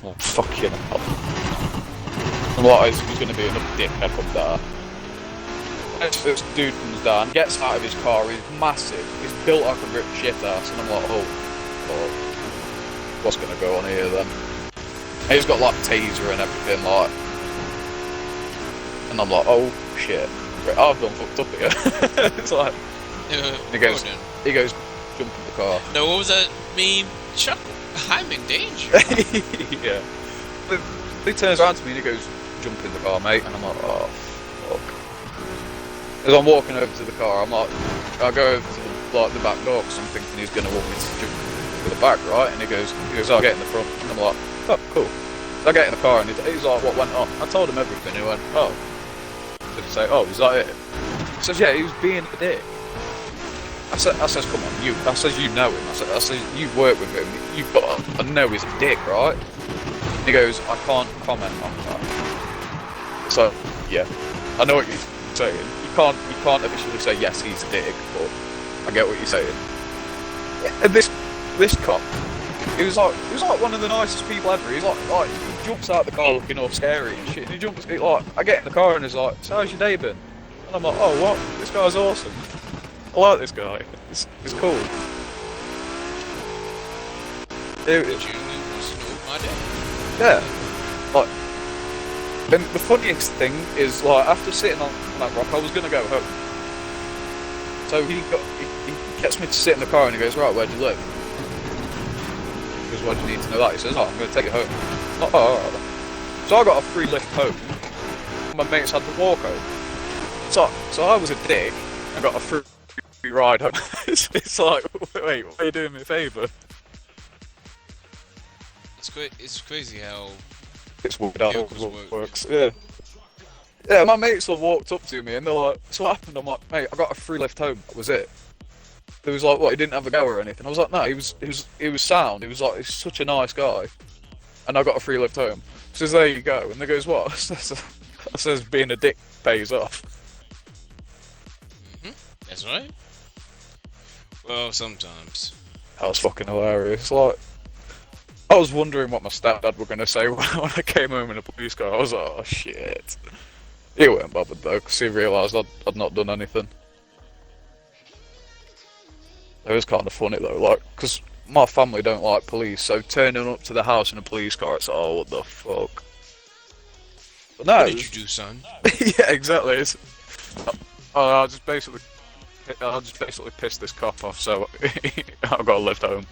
S1: Oh, fucking hell. And like, he's going to be another dickhead come down. This dude comes down, gets out of his car, he's massive, he's built like a ripped shit ass, and I'm like, oh, God, what's going to go on here then? And he's got like taser and everything, like, and I'm like, oh shit, I've gone fucked up here. It's like, he goes, jump in the car.
S2: No, what was that meme? Chuckle. I'm in danger.
S1: Yeah. But he turns around to me and he goes, jump in the car, mate, and I'm like, oh, fuck. As I'm walking over to the car, I'm like, I go over to the back door because I'm thinking he's going to want me to jump to the back, right? And he goes, I'll get in the front. And I'm like, oh, cool. So I get in the car and he's like, what went on? I told him everything. He went, oh. Did he say, oh, is that it? He says, yeah, he was being a dick. I says, come on, you. I says, you know him. I says, you've worked with him. You've got to know he's a dick, right? And he goes, I can't comment on that. So, yeah, I know what you're saying. You can't officially say yes, he's a dick, but I get what you're saying. Yeah, and this cop, he was like one of the nicest people ever. He's like he jumps out the car looking all scary and shit. And he jumps, I get in the car and he's like, so how's your day been? And I'm like, oh, what? This guy's awesome. I like this guy. It's cool. Yeah. Like, and the funniest thing is, like, after sitting on that rock, I was gonna go home. So he gets me to sit in the car and he goes, right, where do you live? He goes, why do you need to know that? He says, oh, I'm gonna take you home. I'm like, oh, alright. So I got a free lift home. My mates had to walk home. So I was a dick and got a free ride home. It's like, wait, why are you doing me a favour?
S2: It's crazy how
S1: it's weird how it works. Yeah. Yeah, my mates all walked up to me and they're like, so what happened? I'm like, mate, I got a free lift home. That was it. It was like, what, he didn't have a go or anything? I was like, no, he was sound. He was like, he's such a nice guy. And I got a free lift home. So there you go. And they goes, what? I says, being a dick pays off.
S2: That's right. Well, sometimes.
S1: That was fucking hilarious. Like, I was wondering what my stepdad were going to say when I came home in a police car. I was like, oh shit. He weren't bothered though, because he realised I'd not done anything. It was kind of funny though, like, because my family don't like police, so turning up to the house in a police car, it's like, oh, what the fuck. But no,
S2: what did you do, son?
S1: Yeah, exactly. I just basically pissed this cop off, so I've got to lift home.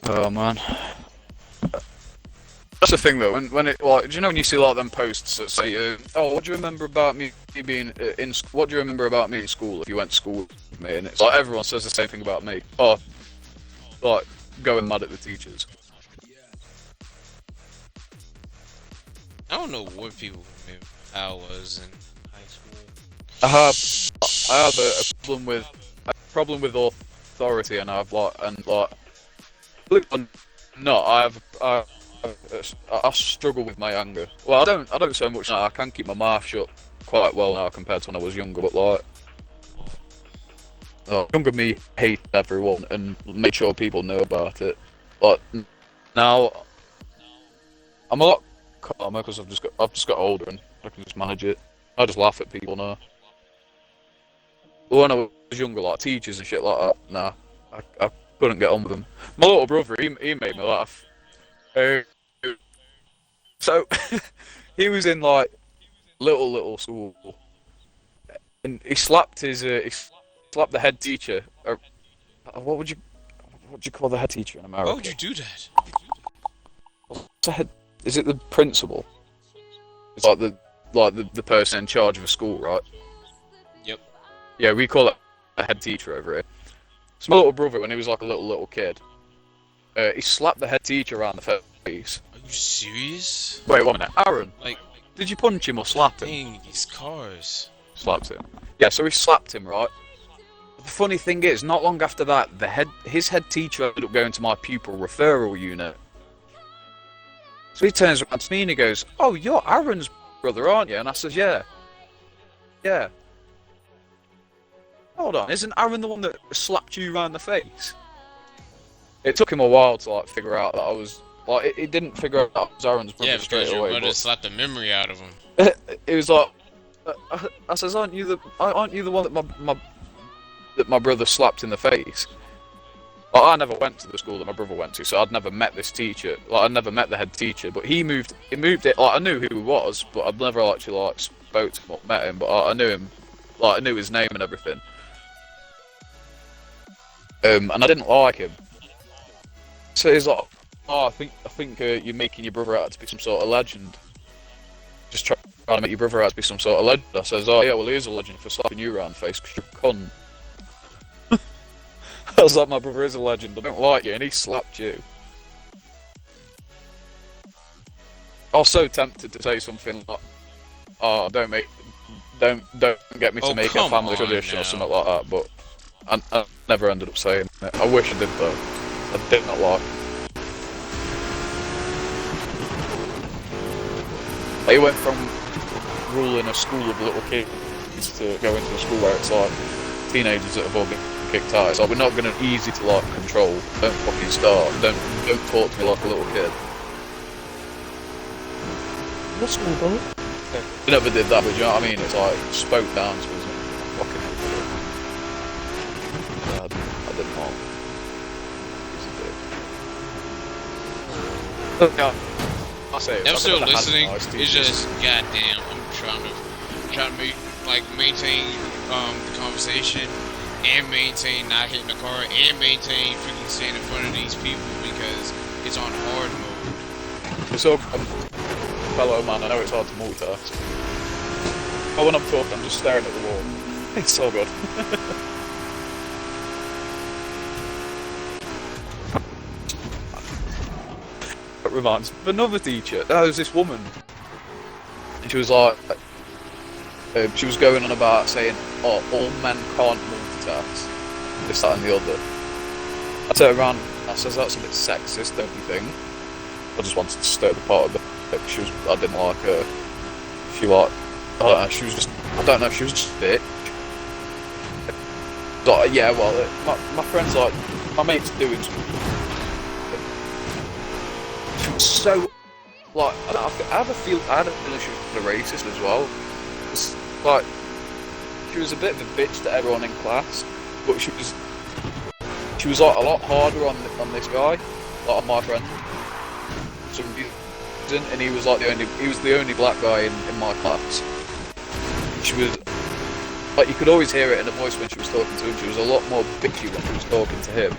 S1: Oh man. That's the thing though, when it, like, do you know when you see like them posts that say, oh, what do you remember about me being what do you remember about me in school if you went to school with me? And it's like everyone says the same thing about me. Oh, like, going mad at the teachers.
S2: I don't know what people knew how I was in high school.
S1: I have a problem with authority, and I've like, believe it or not, I struggle with my anger. Well, I don't so much now. I can keep my mouth shut quite well now compared to when I was younger. But like, younger me hated everyone and made sure people know about it. But now I'm a lot calmer because I've just got older and I can just manage it. I just laugh at people now. But when I was younger, like teachers and shit like that, nah, I couldn't get on with them. My little brother, he made me laugh. So he was in like little school, and he slapped the head teacher. What would you call the head teacher in America?
S2: Why would you do that?
S1: What's the head? Is it the principal? It's like the person in charge of a school, right?
S2: Yep.
S1: Yeah, we call it a head teacher over here. So my little brother, when he was like a little kid, he slapped the head teacher around the face. Are
S2: you serious?
S1: Wait 1 minute, Aaron.
S2: Like,
S1: did you punch him or slap him?
S2: Dang, these cars.
S1: Slapped him. Yeah, so he slapped him, right? The funny thing is, not long after that, his head teacher ended up going to my pupil referral unit. So he turns around to me and he goes, "Oh, you're Aaron's brother, aren't you?" And I says, "Yeah." Yeah. Hold on, isn't Aaron the one that slapped you around the face? It took him a while to like figure out that I was like, he didn't figure out that I was Aaron's brother straight away.
S2: Yeah, because slapped the memory out of him.
S1: It was like, I says, "Aren't you the one that my brother slapped in the face?" Like, I never went to the school that my brother went to, so I'd never met this teacher. Like, I'd never met the head teacher, but he moved it. Like, I knew who he was, but I'd never actually like spoke to him or met him. But I knew him, like I knew his name and everything. and I didn't like him. So he's like, "Oh, I think you're making your brother out to be some sort of legend. Just trying to make your brother out to be some sort of legend." I says, "Oh yeah, well he is a legend for slapping you around the face because you're a cunt." I was like, "My brother is a legend. I don't like you," and he slapped you. I was so tempted to say something like, "Oh, don't get me to make it a family tradition" or something like that, but I never ended up saying it. I wish I did though. I did not like. He went from ruling a school of little kids to go into a school where it's like teenagers that have all been kicked out. It's like, we're not going to easy to like control. Don't fucking start. Don't talk to me like a little kid. What school, bro? They never did that, but you know what I mean? It's like spoke down to us. Fucking hell. I didn't want. Yeah. I say
S2: I'm still listening. It's just goddamn. I'm trying to maintain the conversation and maintain not hitting the car and maintain freaking staying in front of these people because it's on hard mode.
S1: So, fellow man, I know it's hard to multitask. But when I'm talking, I'm just staring at the wall. It's so good. That reminds me of another teacher. There was this woman, and she was like, she was going on about saying, "Oh, all men can't multitask," this, that, and the other. I turned around and I says, "That's a bit sexist, don't you think?" I just wanted to stir the pot a bit. I didn't like her. She like, I don't know, she was just a bitch. Like, yeah, well, my friend's like, my mate's doing something. She was so, like, I had a feeling she was a racist as well. It's like, she was a bit of a bitch to everyone in class, but she was like a lot harder on this guy, like on my friend. And he was like the only black guy in my class. She was like, you could always hear it in her voice when she was talking to him. She was a lot more bitchy when she was talking to him,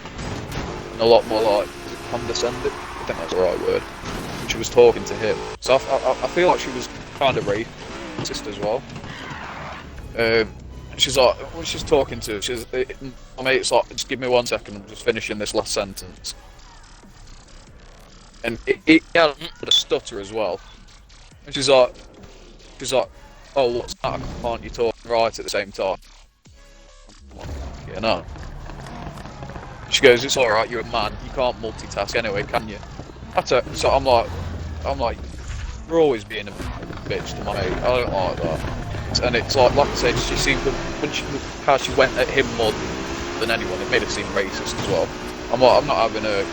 S1: and a lot more like, is it condescending? I think that's the right word. When she was talking to him, so I feel like she was kind of racist as well. She's like, when she's talking to him, my mate's like, "Just give me 1 second, I'm just finishing this last sentence." And he had a stutter as well. And she's like, "Oh, what's that? Can't you talk right at the same time?" Yeah, no. She goes, "It's alright, you're a man, you can't multitask anyway, can you?" So I'm like, "You're always being a bitch to my mate, I don't like that." And it's like I said, she seemed, how she went at him more than anyone, it made her seem racist as well. I'm like, I'm not having her,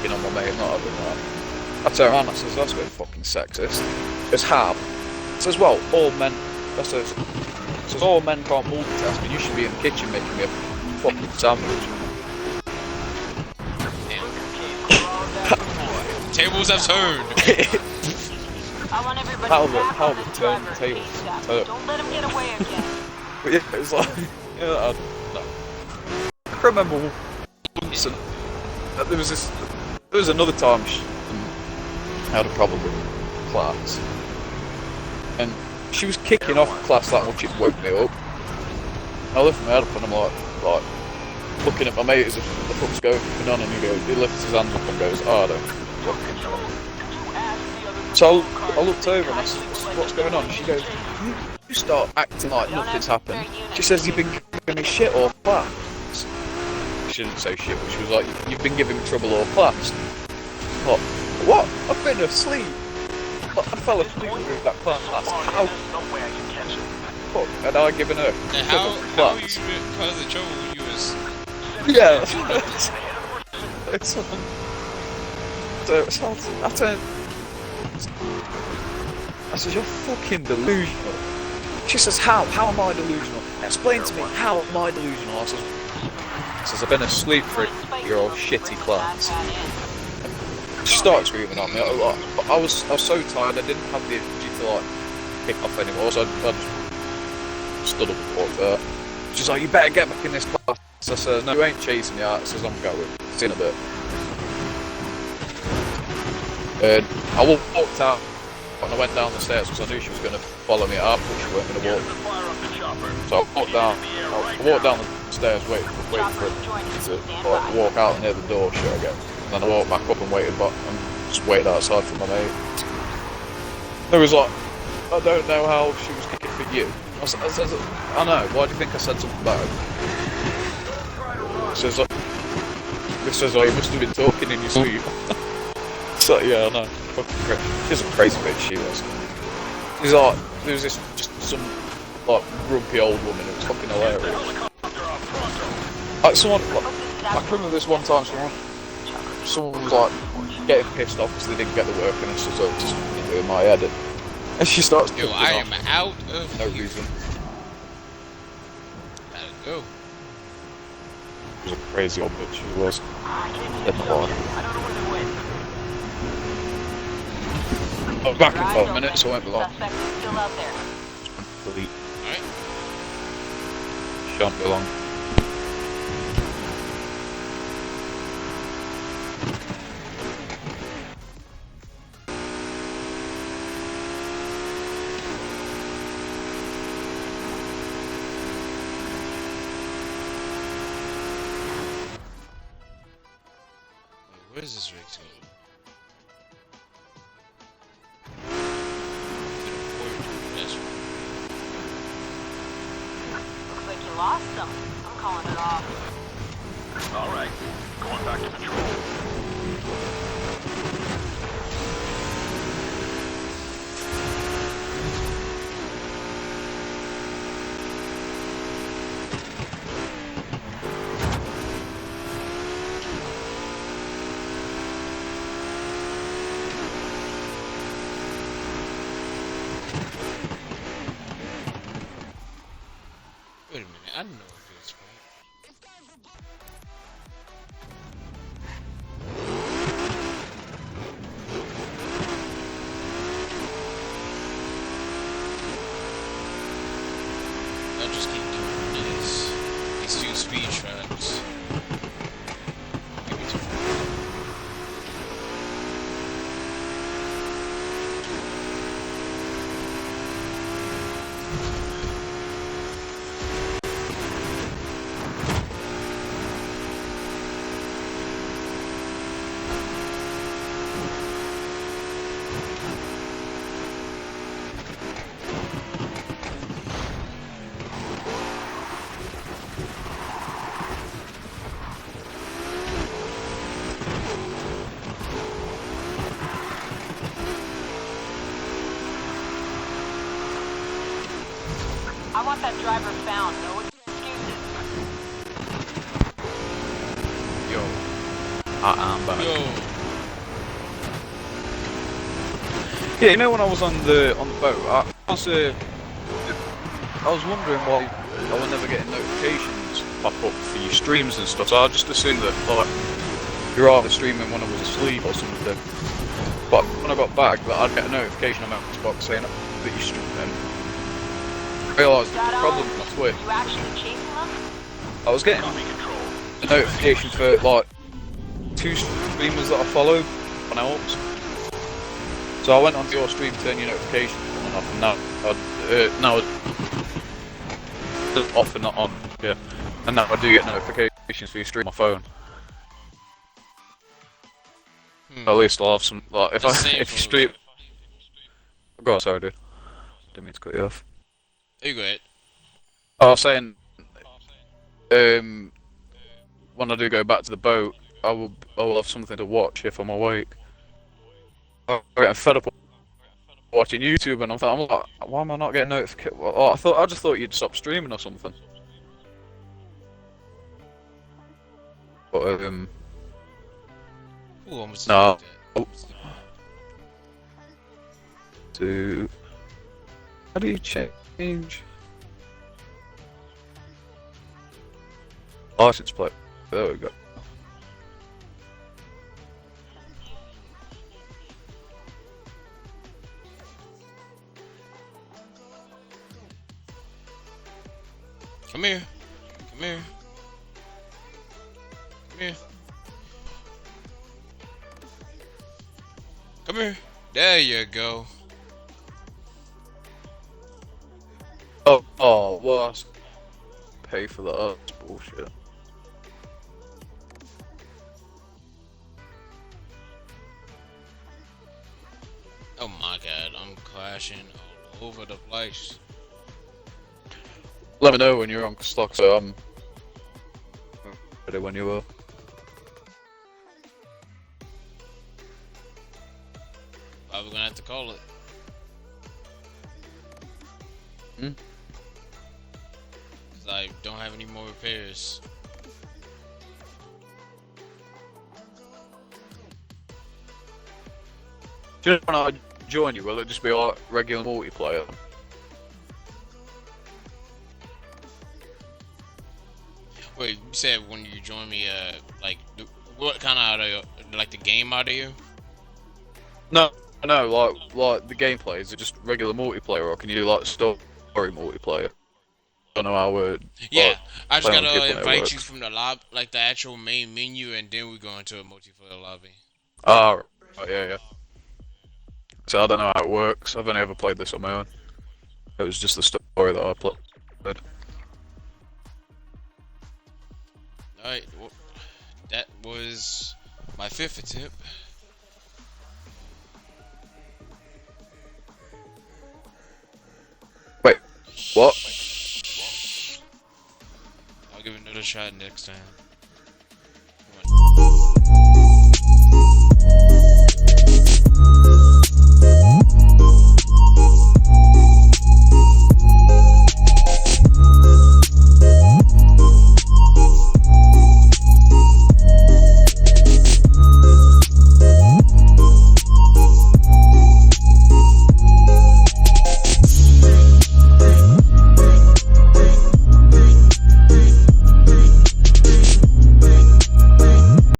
S1: you know, my mate, I'm not having that. I turn around and I says, "That's a bit fucking sexist." It's how? It says, "Well, all men," I says, "all men can't multitask, and you should be in the kitchen making me a fucking sandwich."
S2: Tables have turned.
S1: How the turn the tables.
S3: Don't let him get away again.
S1: But yeah, it was like, yeah, I don't know. I remember once, there was another time she had a problem with class, and she was kicking off class that much it woke me up. I lifted my head up and I'm like looking at my mate as if the fuck's going on, and he lifts his hands up and goes, "Oh, I don't fucking know." So I looked over and I said, "What's going on?" She goes, "You start acting like nothing's happened." She says, "You've been giving me shit all class." She didn't say shit, but she was like, "You've been giving me trouble all class." What? I've been asleep. I fell asleep with that class. How? Fuck, had I given her
S2: How
S1: class?
S2: you been part of the trouble when you was...
S1: Yeah. I said, "You're fucking delusional." She says, How am I delusional? Explain to me, how am I delusional?" I says, "I've been asleep for your old shitty class." She started screaming at me. I was so tired, I didn't have the energy to like pick off anymore, so I just stood up and walked out. She's like, "You better get back in this class." I said, no, you ain't chasing me out. I says, I'm going. See in a bit. And I walked out and I went down the stairs because I knew she was going to follow me up, but she wasn't going to walk. So I walked down the stairs, waiting for it to like, walk out near the door, shut again. And then I walked back up and just waited outside for my mate. There was like, I don't know how she was kicking for you. I know, why do you think I said something bad? It says, oh, you must have been talking in your sleep. So, yeah, I know. She's a crazy bitch, she was. She's like, there was just some, like, grumpy old woman, it was fucking hilarious. Like, I remember this one time, someone was like, getting pissed off because they didn't get the work, and it's just in my head. And she starts
S2: Yo, I am out of
S1: no reason.
S2: Gotta go.
S1: She was a crazy old bitch, she was. Dead in the water. I was back in 5 minutes, so I won't be long.
S3: Suspect is still out there.
S1: Delete.
S2: Alright.
S1: Shan't be long.
S2: Where is this rig going?
S3: Looks like you lost them. I'm calling it off.
S4: All right, going back to patrol.
S2: Wait a minute, I don't know if it's right. I'll just keep doing this. These two speed traps. Give me two.
S3: I want that driver found. No excuses.
S1: Yo. I'm back.
S2: Yo,
S1: Yeah, you know when I was on the boat, I was wondering why I was never getting notifications pop up for your streams and stuff. So I just assumed that like you're either streaming when I was asleep or something. But when I got back, that I'd get a notification on my Xbox saying that you're streaming. I realised the problem with my Twitch.
S3: You actually chasing them?
S1: I was getting a notification for like 2 streamers that I follow when I helps. So I went onto your stream, turned your notifications on and off, and now it's off and not on. Yeah, and now I do get notifications for your stream on my phone. At least I'll have some. Like if if you stream. Go on, sorry, dude. Didn't mean to cut you off.
S2: you go ahead.
S1: I was saying, when I do go back to the boat, I will have something to watch if I'm awake. I'm getting fed up watching YouTube, and I'm like, why am I not getting notifications? I just thought you'd stop streaming or something. But
S2: Ooh, almost
S1: no.
S2: did
S1: To how do you change license plate? There we go.
S2: Come here. Come here. here. Come here. There you go.
S1: Oh, what? Pay for that? That's bullshit.
S2: Oh my god, I'm crashing all over the place.
S1: Let me know when you're on stock, so I'm ready when you are.
S2: Probably gonna have to call it.
S1: Hmm?
S2: Cause I don't have any more repairs.
S1: Do you know when I join you, will it just be like regular multiplayer?
S2: Wait, you said when you join me, like, what kind of audio? Like the game audio?
S1: No, like the gameplay, is it just regular multiplayer, or can you do like story multiplayer? I don't know how it.
S2: Yeah,
S1: like,
S2: I just
S1: play on
S2: gotta
S1: gameplay
S2: invite
S1: works.
S2: you from the like the actual main menu, and then we go into a multiplayer lobby.
S1: Ah, right, yeah. So I don't know how it works. I've only ever played this on my own. It was just the story that I played.
S2: Alright, well, that was my 5th attempt.
S1: Wait, what?
S2: I'll give it another shot next time.